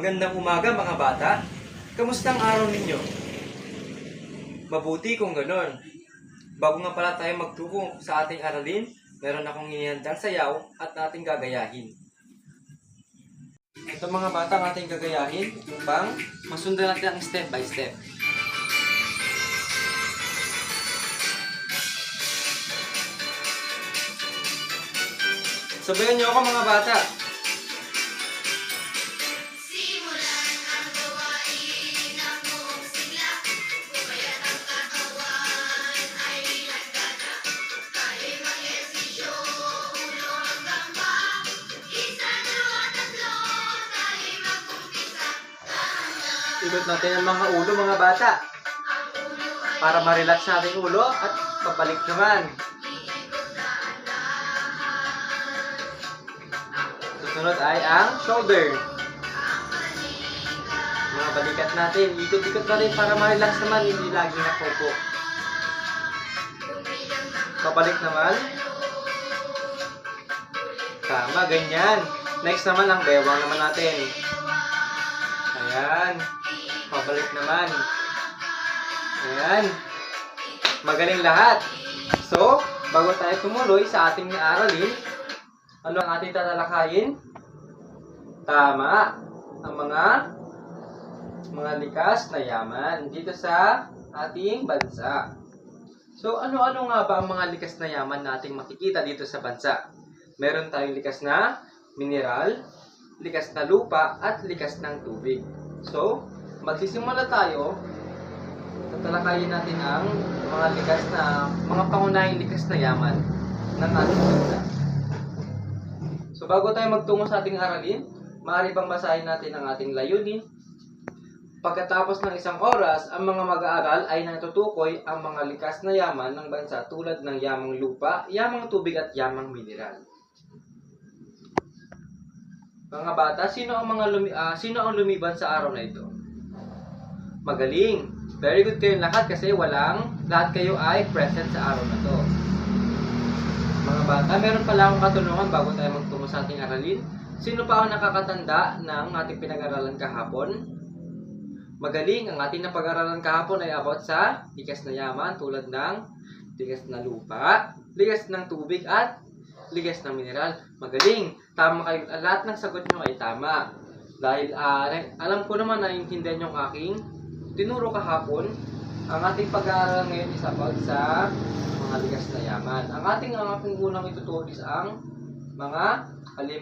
Magandang umaga mga bata. Kamusta ang araw ninyo? Mabuti kung ganon. Bago nga pala tayo magtuko sa ating aralin, meron akong inihandang sayaw at ating gagayahin. Ito mga bata ang ating gagayahin upang masundan natin ang step by step. Sabayan niyo ako mga bata. Ikot natin ang mga ulo mga bata para ma-relax natin yung ulo at pabalik naman. Susunod ay ang shoulder. Mga balikat natin, ikot-ikot na rin para ma-relax naman, hindi lagi nakaupo. Pabalik naman. Tama, ganyan. Next naman ang bewang naman natin. Ayan. Pabalik naman. Ayan. Magaling lahat. So, bago tayo tumuloy sa ating aralin, ano ang ating tatalakayin? Tama. Ang mga likas na yaman dito sa ating bansa. So, ano-ano nga ba ang mga likas na yaman nating makikita dito sa bansa? Meron tayong likas na mineral, likas na lupa, at likas ng tubig. So, magsisimula tayo. Tatalakayin natin ang mga pangunahing likas na yaman ng ating bansa. So, bago tayo magtungo sa ating aralin, maaari bang basahin natin ang ating layunin? Pagkatapos ng isang oras, ang mga mag-aaral ay natutukoy ang mga likas na yaman ng bansa tulad ng yamang lupa, yamang tubig at yamang mineral. Mga bata, sino ang lumiban sa araw na ito? Magaling. Very good kayong lahat kasi lahat kayo ay present sa araw na to. Mga bata, meron pala akong katanungan bago tayo magtungo sa ating aralin. Sino pa ang nakakatanda ng ating pinag-aralan kahapon? Magaling. Ang ating napag-aralan kahapon ay about sa likas na yaman tulad ng likas na lupa, likas ng tubig at likas ng mineral. Magaling. Tama kayo. Lahat ng sagot nyo ay tama. Dahil alam ko naman na intindihan yung aking tinuro kahapon. Ang ating pag-aaral ngayon is about sa mga likas na yaman. Ang aking unang ituturo is ang mga